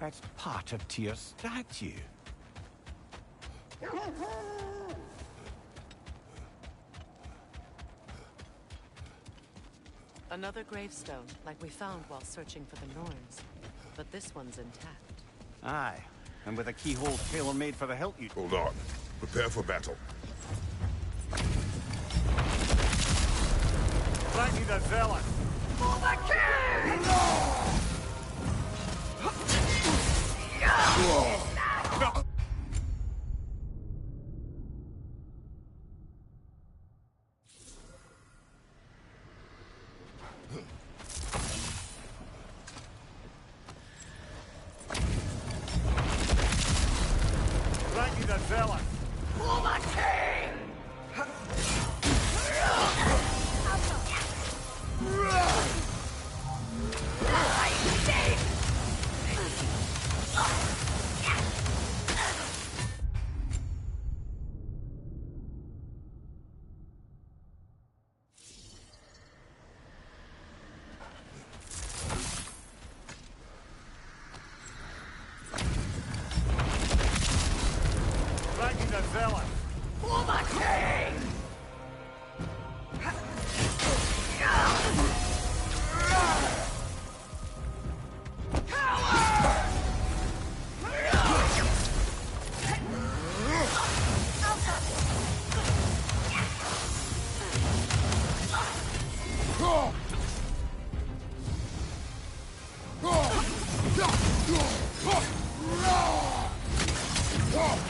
That's part of Tyr's statue. Another gravestone, like we found while searching for the Norns. But this one's intact. Aye, and with a keyhole tailor-made for the hilt you... Hold on. Prepare for battle. Thank you, the zealot! For the king! Thank you, the zealot! For the king! Thank you, the zealot! For the king!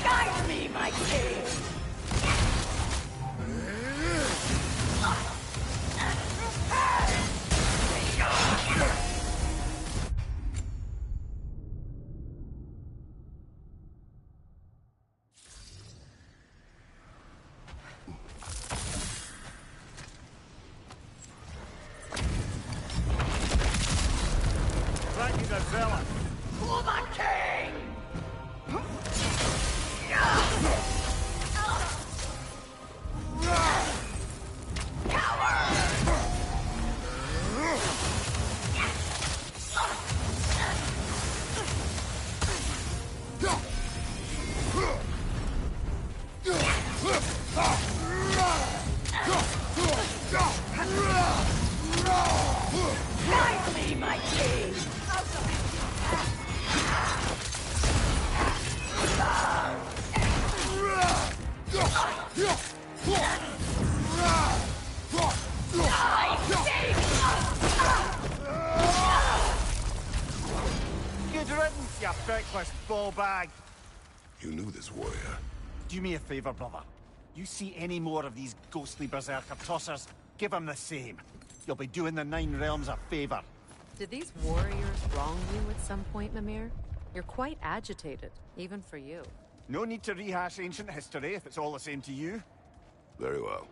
Guide me, my king! Thank you, the zealot! For the king! Guide me, my king! Good riddance, you feckless ball bag! You knew this warrior. Do me a favor, brother. You see any more of these ghostly berserker tossers, give them the same. You'll be doing the Nine Realms a favor. Did these warriors wrong you at some point, Mimir? You're quite agitated, even for you. No need to rehash ancient history if it's all the same to you. Very well.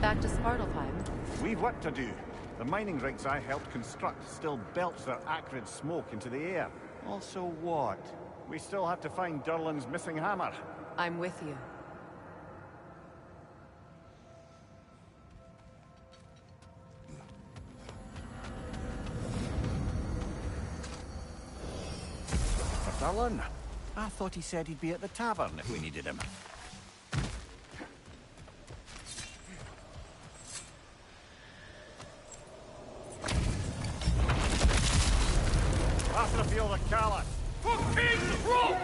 Back to Svartalfheim. We've work to do. The mining rigs I helped construct still belch their acrid smoke into the air. Also what? We still have to find Durlin's missing hammer. I'm with you. For Durlin? I thought he said he'd be at the tavern if we needed him. After the field of Callus. For King Rolf!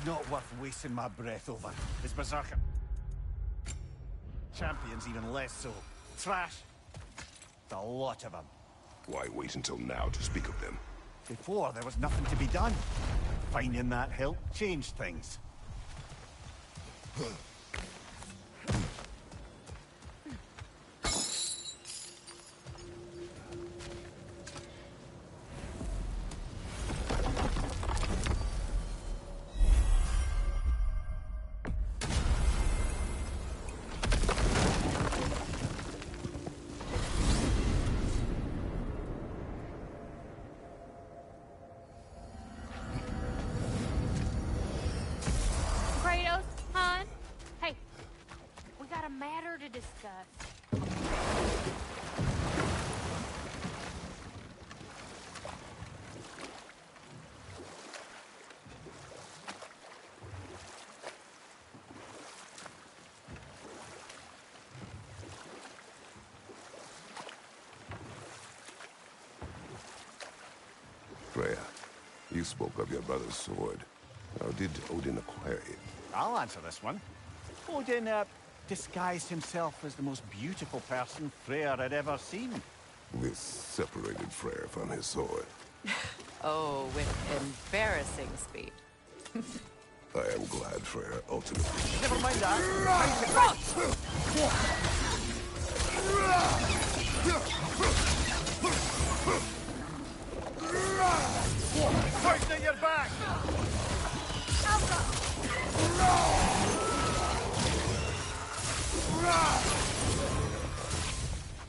not worth wasting my breath over. Is Berserker. Champions even less so. Trash. A lot of them. Why wait until now to speak of them? Before, there was nothing to be done. Finding that hilt changed things. Kratos, hon. Hey, we got a matter to discuss. Freya, you spoke of your brother's sword. How did Odin acquire it? I'll answer this one. Odin, disguised himself as the most beautiful person Freyr had ever seen. This separated Freyr from his sword. Oh, with embarrassing speed. I am glad Freyr ultimately... Never mind that. Fight at your back!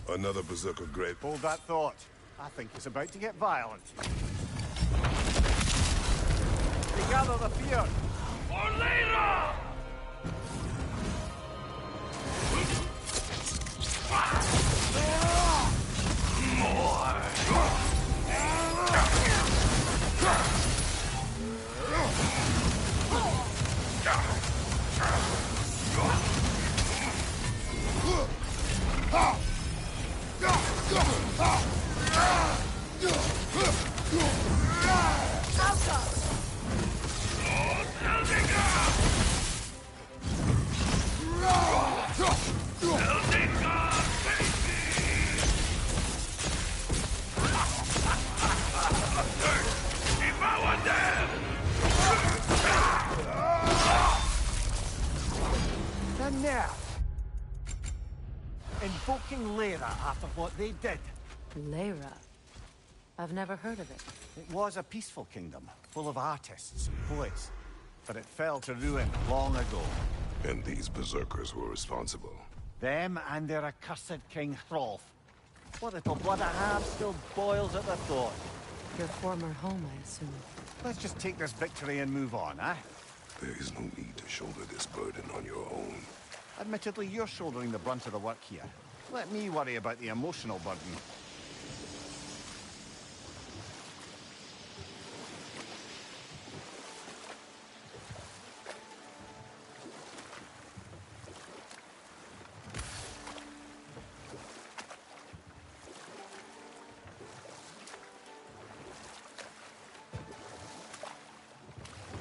Another berserker grave. Hold that thought. I think it's about to get violent. They gather the fear. For later! The nerve! Invoking Lyra after what they did. Lyra. I've never heard of it. It was a peaceful kingdom, full of artists and poets. But it fell to ruin long ago. And these berserkers were responsible. Them and their accursed King Hrolf. What little blood I have still boils at the thought. Your former home, I assume. Let's just take this victory and move on, eh? There is no need to shoulder this burden on your own. Admittedly, you're shouldering the brunt of the work here. Let me worry about the emotional burden.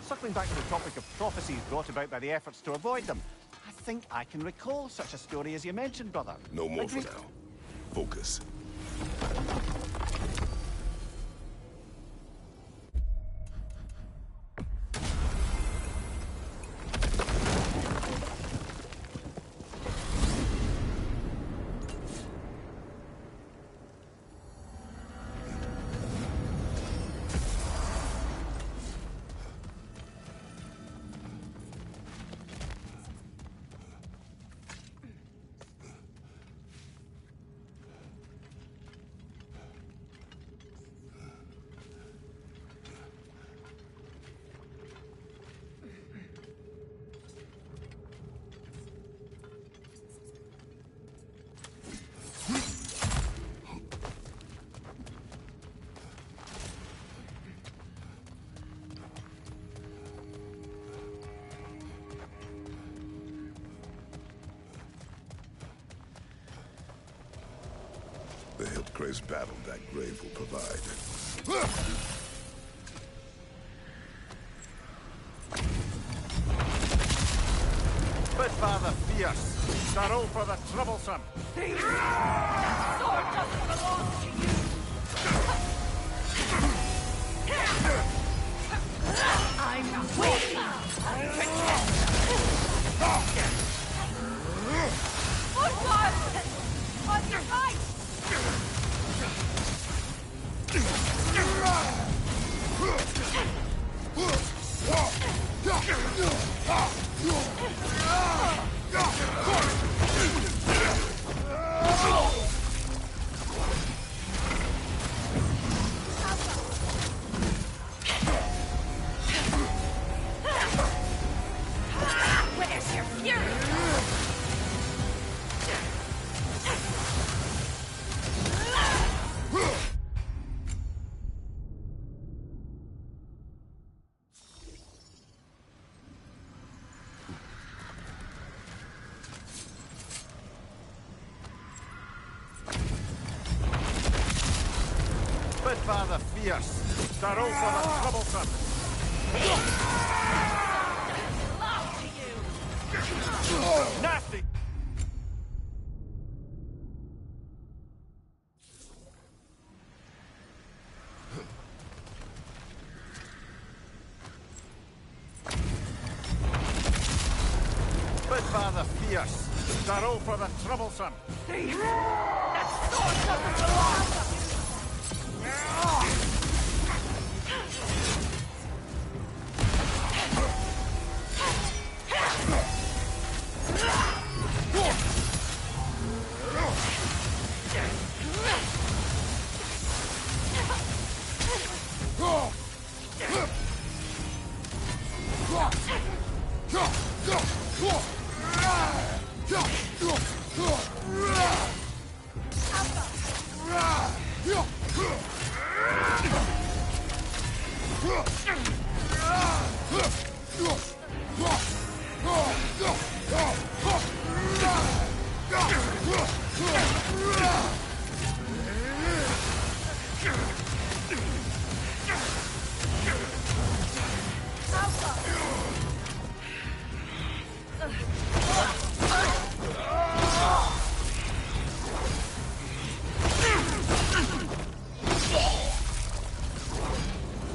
Circling back to the topic of prophecies brought about by the efforts to avoid them, I think I can recall such a story as you mentioned, brother. No more Agree- for now. Focus. The Hillcrave's battle that grave will provide. fierce. Starrow for the troublesome. Sword doesn't belong to you! I'm waiting! Football! On your right! Where's your fury? Spitfather fierce. Starrow for the troublesome. Belong to you! Nasty! Spitfather fierce. Starrow for the troublesome. That sword doesn't belong to you!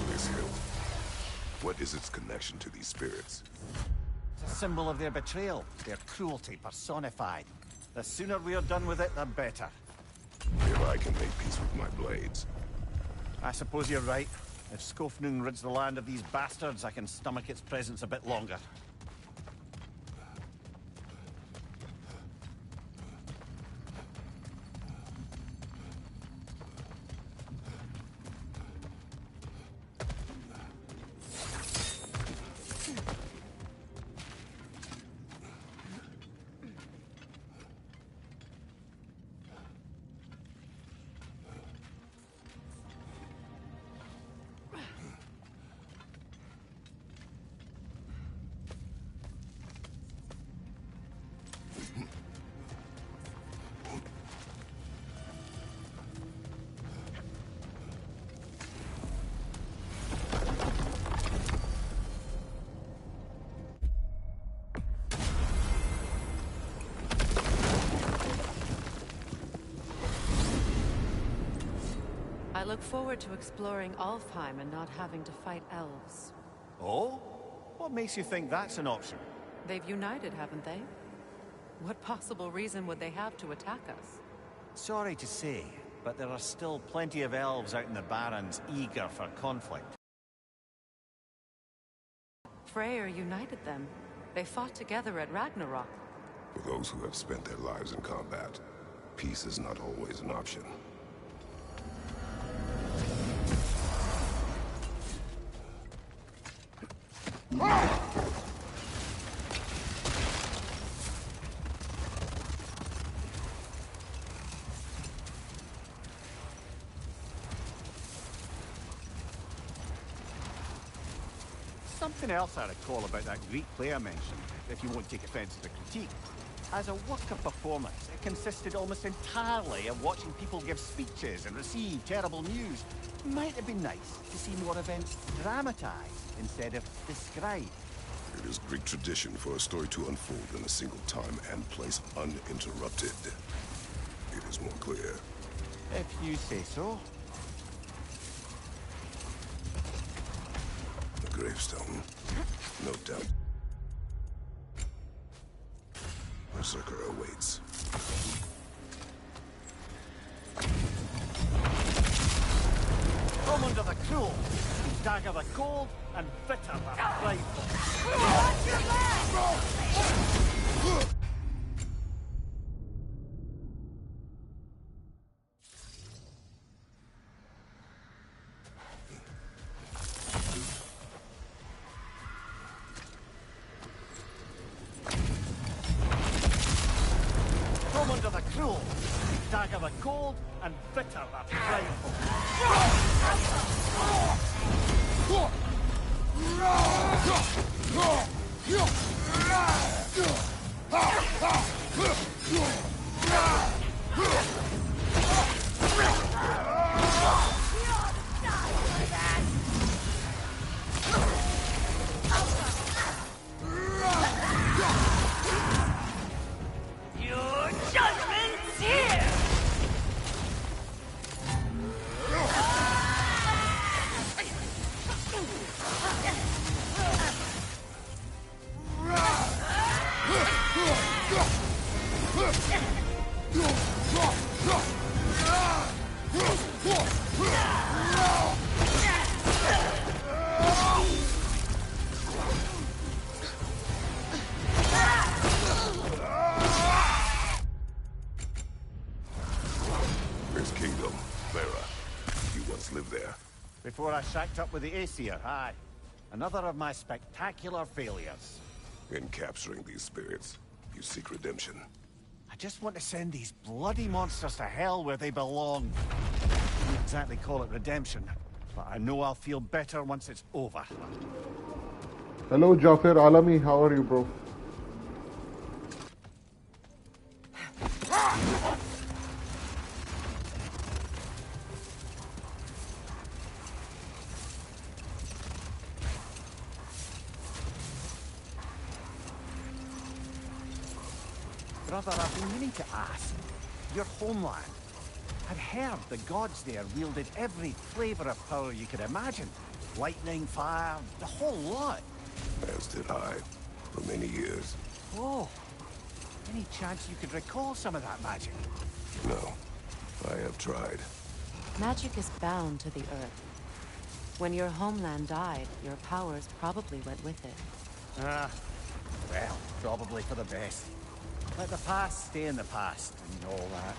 This hill. What is its connection to these spirits? It's a symbol of their betrayal, their cruelty personified. The sooner we're done with it, the better. If I can make peace with my blades. I suppose you're right. If Skofnung rids the land of these bastards, I can stomach its presence a bit longer. I look forward to exploring Alfheim and not having to fight elves. Oh? What makes you think that's an option? They've united, haven't they? What possible reason would they have to attack us? Sorry to say, but there are still plenty of elves out in the Barrens eager for conflict. Freyr united them. They fought together at Ragnarok. For those who have spent their lives in combat, peace is not always an option. Something else I recall about that Greek player mentioned, if you won't take offense to the critique. As a work of performance, it consisted almost entirely of watching people give speeches and receive terrible news. Might have been nice to see more events dramatized instead of described. It is Greek tradition for a story to unfold in a single time and place uninterrupted. It is more clear. If you say so. The gravestone. No doubt. Berserker awaits. Come under the cruel, dagger the cold, and bitter the frightful. Watch your back! Come under the cruel, dagger the cold, and bitter the frightful. Your judgment's here! His kingdom, Thera. You once lived there. Before I shacked up with the Aesir, aye. Another of my spectacular failures. In capturing these spirits, you seek redemption. I just want to send these bloody monsters to hell where they belong. I wouldn't exactly call it redemption, but I know I'll feel better once it's over. Hello, Jafar Alami. How are you, bro? Brother, I've been meaning to ask. Your homeland. I'd heard the gods there wielded every flavor of power you could imagine. Lightning, fire, the whole lot. As did I, for many years. Oh, any chance you could recall some of that magic? No, I have tried. Magic is bound to the earth. When your homeland died, your powers probably went with it. Ah, well, probably for the best. Let the past stay in the past and all that.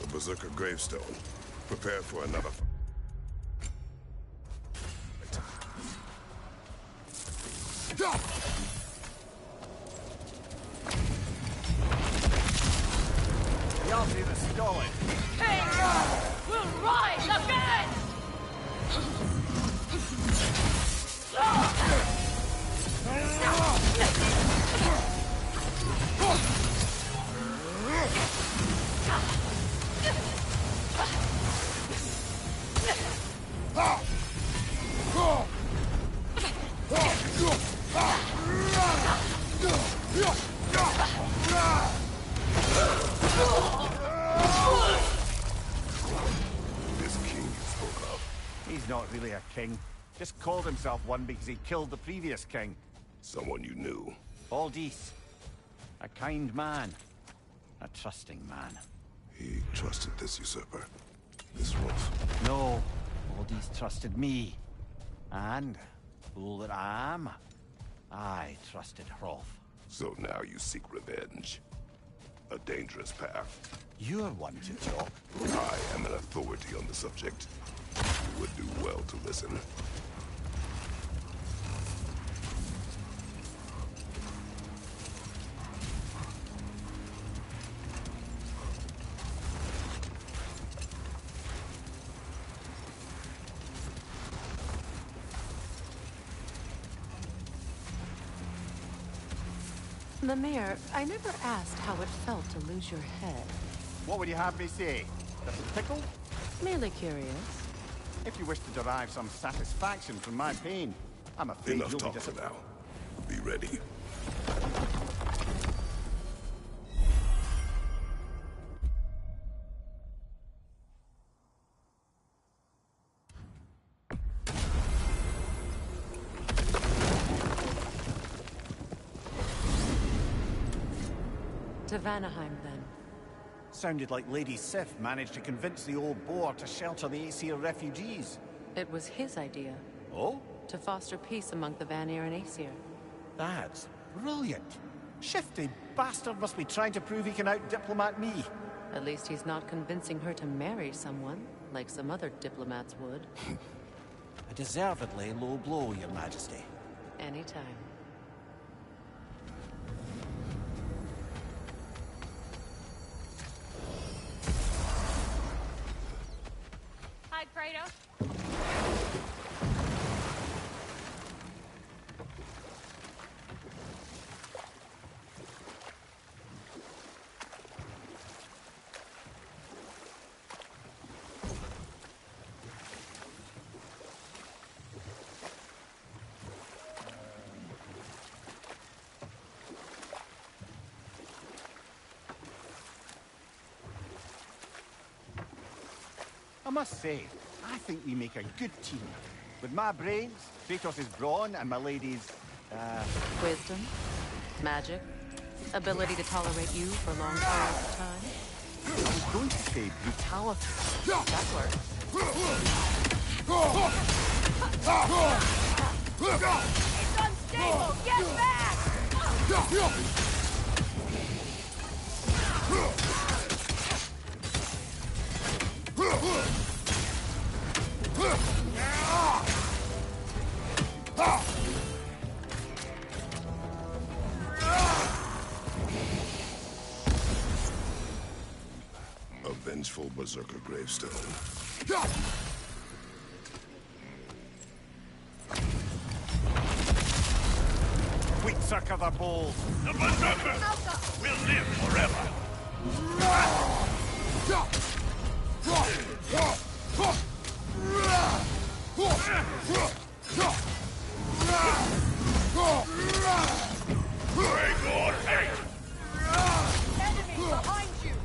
The Berserker gravestone. Prepare for another fight. Y'all need to stall it. Hey! We'll rise again! This king you spoke of. He's not really a king. Just called himself one because he killed the previous king. Someone you knew. Aldis. A kind man. A trusting man. He trusted this usurper. This wolf. No, Aldis trusted me. And, fool that I am, I trusted Hrolf. So now you seek revenge. A dangerous path. You're one to talk. I am an authority on the subject. You would do well to listen. Mimir, I never asked how it felt to lose your head. What would you have me say? Does it tickle? Merely curious. If you wish to derive some satisfaction from my pain, I'm afraid Enough you'll be talk for disappointed. now. Be ready. To Vanaheim, then. Sounded like Lady Sif managed to convince the old boar to shelter the Aesir refugees. It was his idea. Oh? To foster peace among the Vanir and Aesir. That's brilliant. Shifty bastard must be trying to prove he can out-diplomat me. At least he's not convincing her to marry someone, like some other diplomats would. A deservedly low blow, Your Majesty. Anytime. Hi, Kratos. I must say, I think we make a good team. With my brains, Kratos' brawn, and my lady's, Wisdom, magic, ability to tolerate you for long periods of time. I was going to say brutality. That works. It's unstable! Get back! A vengeful berserker gravestone. We sucker the balls. The berserkers will live forever. Break your hate. Enemy behind you!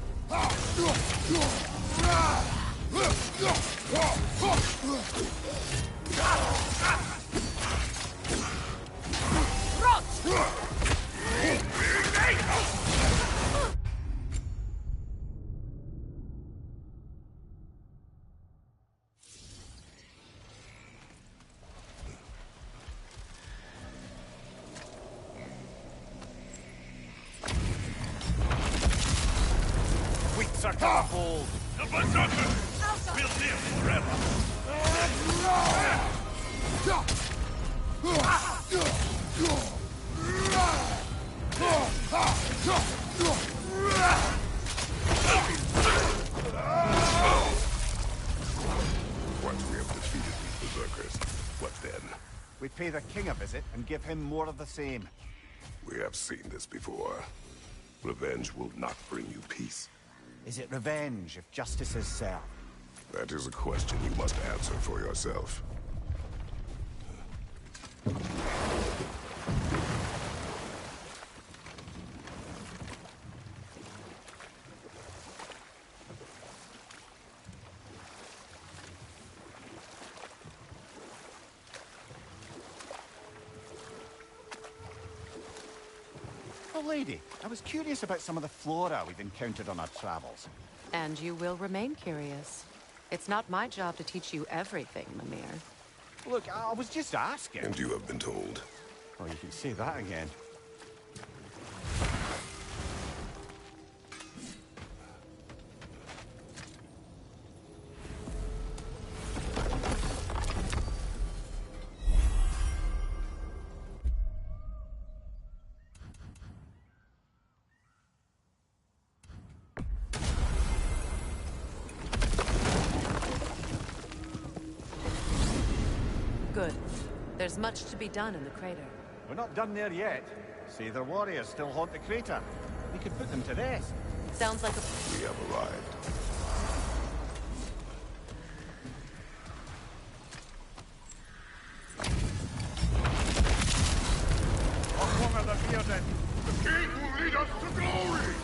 We sucker the balls. The berserkers will live forever. Once we have defeated these berserkers, what then? We pay the king a visit and give him more of the same. We have seen this before. Revenge will not bring you peace. Is it revenge if justice is served? That is a question you must answer for yourself. Oh, lady, I was curious about some of the flora we've encountered on our travels. And you will remain curious. It's not my job to teach you everything, Mimir. Look, I was just asking. And you have been told. Oh, you can say that again. Good. There's much to be done in the crater. We're not done there yet. Say their warriors still haunt the crater. We could put them to rest. Sounds like a... We have arrived. What long are the bearded? The king will lead us to glory!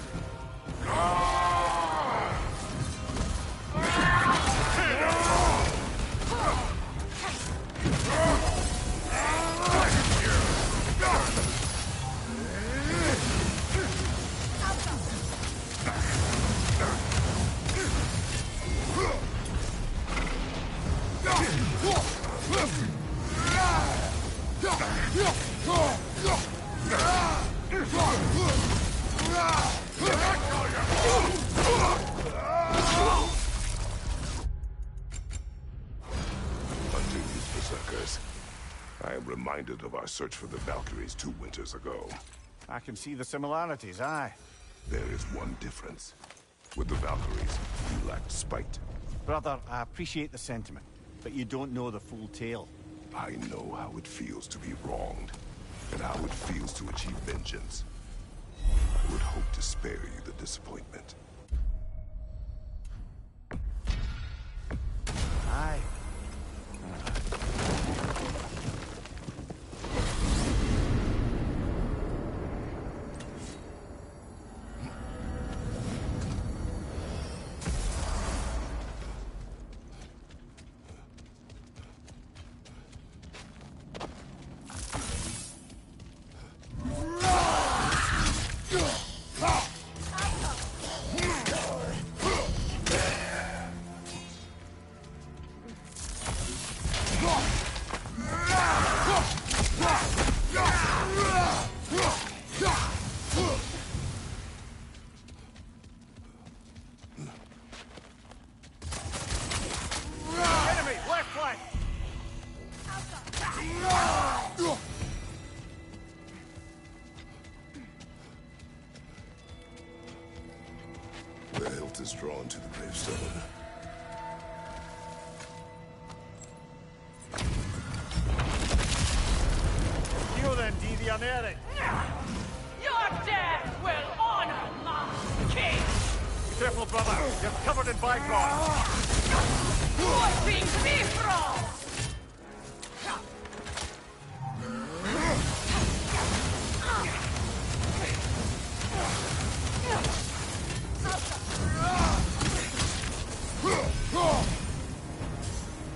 Hunting these berserkers. I am reminded of our search for the Valkyries 2 winters ago. I can see the similarities, aye. There is one difference. With the Valkyries, you lacked spite. Brother, I appreciate the sentiment, but you don't know the full tale. I know how it feels to be wronged, and how it feels to achieve vengeance. I would hope to spare you the disappointment. Aye. Enemy, left flank! The hilt is drawn to the gravestone. You then, D the unerring. Your death will honor my king! Be careful, brother. You're covered in bygone. Forcing Bifrost!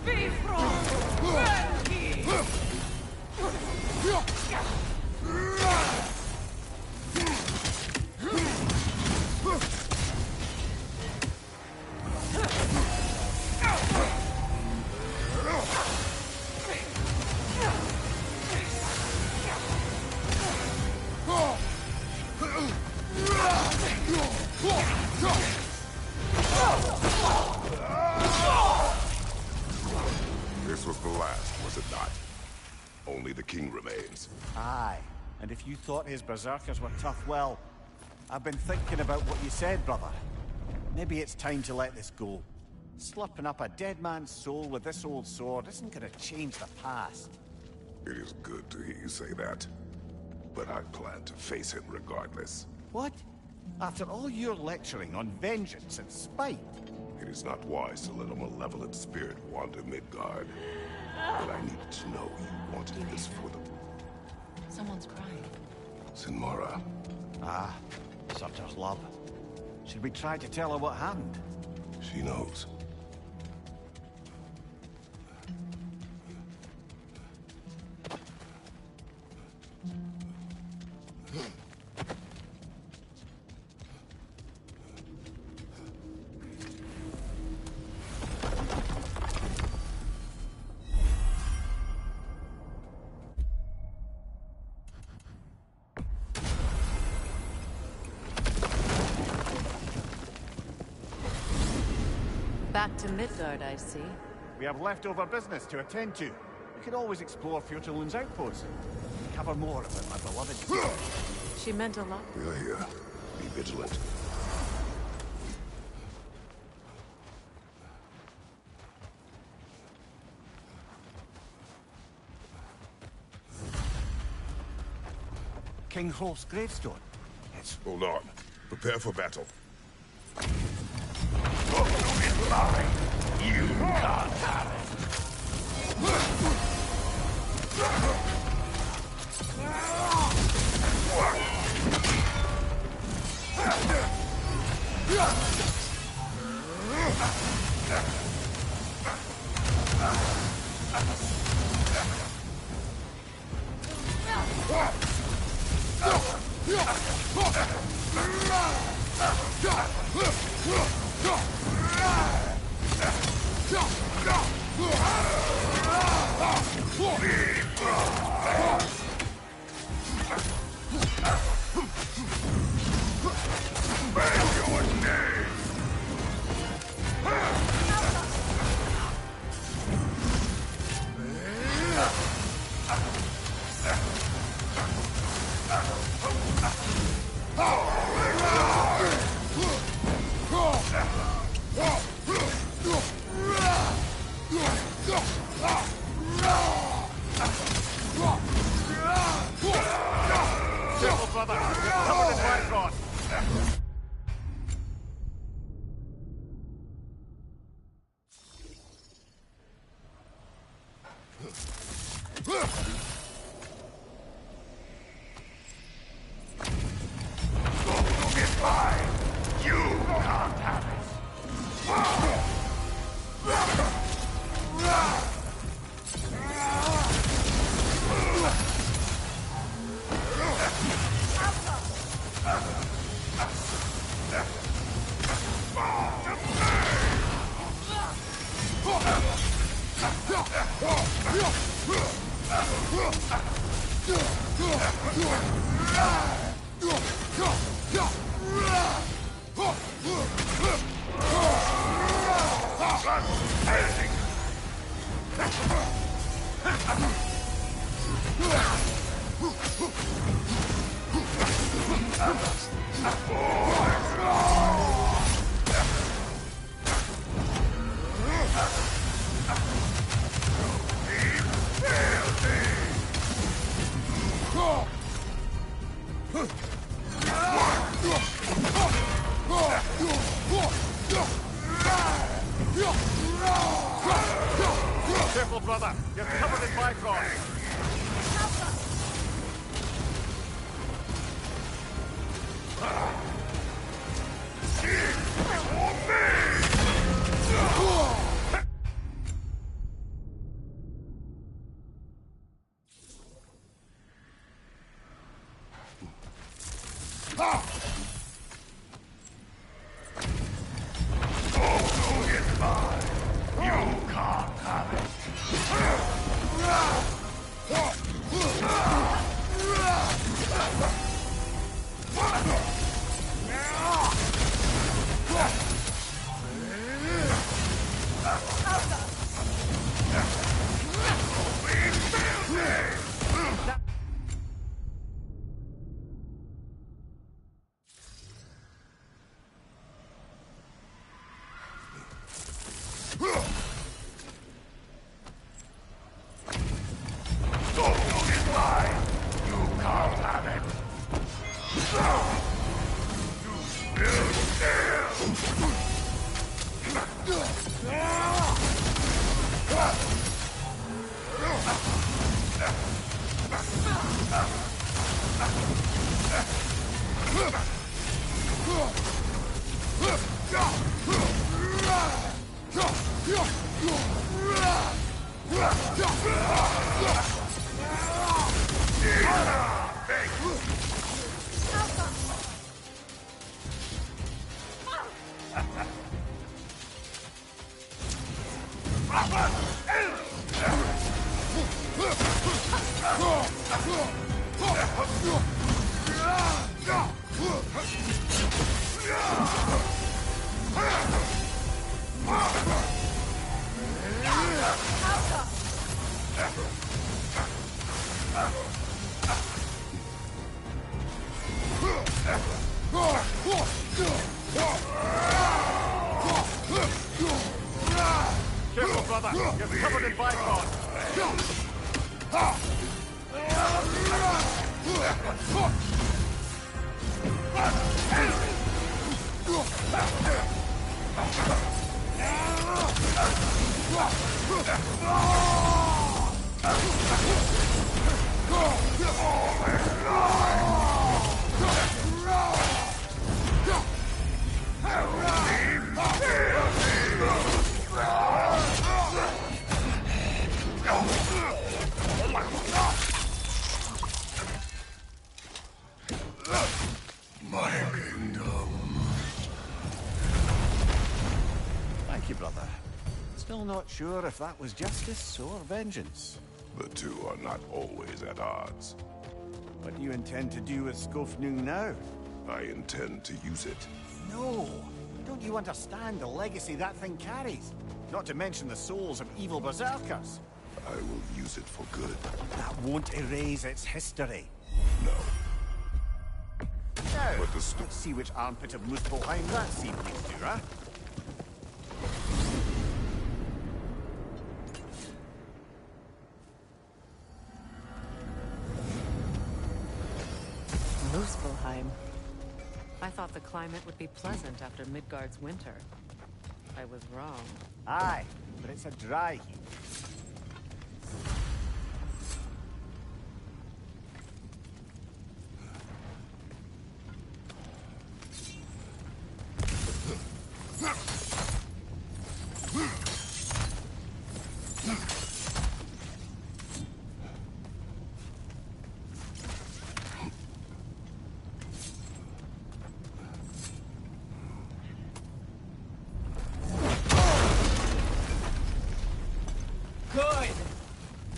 Bifrost! Ready! This was the last, was it not? Only the king remains. Aye. And if you thought his berserkers were tough, well, I've been thinking about what you said, brother. Maybe it's time to let this go. Slurping up a dead man's soul with this old sword isn't gonna change the past. It is good to hear you say that. But I plan to face him regardless. What? After all your lecturing on vengeance and spite? It is not wise to let a malevolent spirit wander Midgard. But I needed to know you wanted this for them. Someone's crying. Sinmara, Ah, Surtur's love. Should we try to tell her what happened? she knows. Back to Midgard, I see. We have leftover business to attend to. We could always explore Fjortulund's outpost. Cover more about my beloved... She meant a lot. We are here. Be vigilant. King Hrolf's gravestone. It's... Hold on. Prepare for battle. It's mine. You can't have it. Careful, brother. You're covered in Ragnarok. It's mine. You can't have it. Careful, brother. You're covered in Ragnarok. It's mine. You can't have it. Careful, brother. You're covered in Ragnarok. My kingdom. Thank you, brother. Still not sure if that was justice or vengeance. The two are not always at odds. What do you intend to do with Skofnung now? I intend to use it. No! Don't you understand the legacy that thing carries? Not to mention the souls of evil berserkers. I will use it for good. That won't erase its history. No. Now, But the let's see which armpit of Muspelheim that sea please do, huh? Muspelheim. I thought the climate would be pleasant after Midgard's winter. I was wrong. Aye, but it's a dry heat. Good!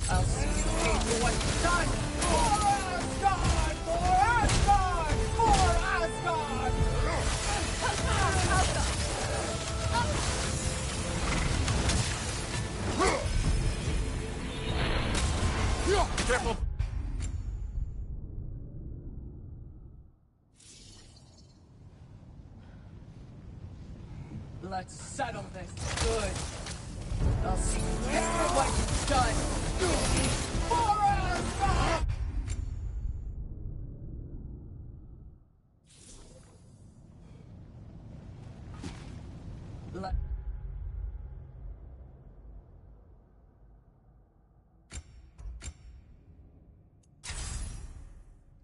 I'll see you pay for what's done! For Asgard! For Asgard! For Asgard! Careful! Let's settle this good. I'll see you pay for what you've done! For Asgard!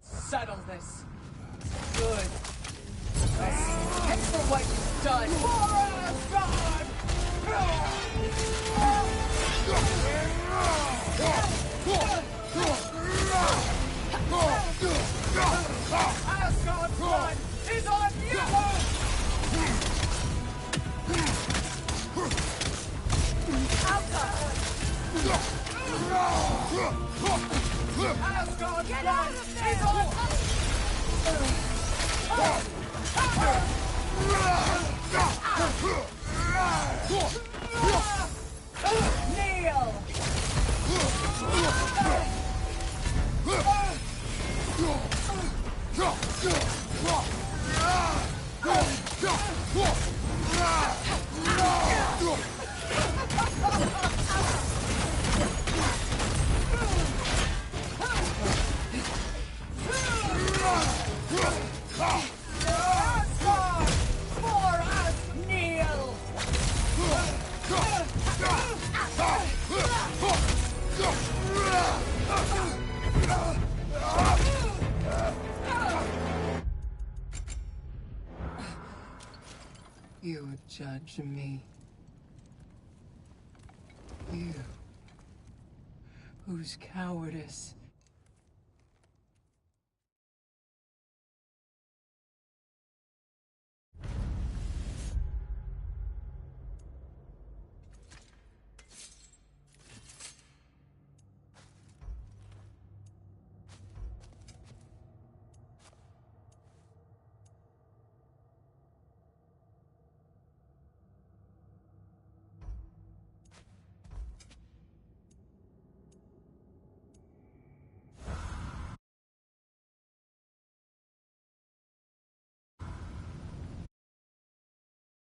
Settle this. Good. I'll see you pay for what you've done. For Asgard! Asgard's blood is on you! Asgard's blood is on Kneel! Asgard! For us, kneel! You would judge me. You, whose cowardice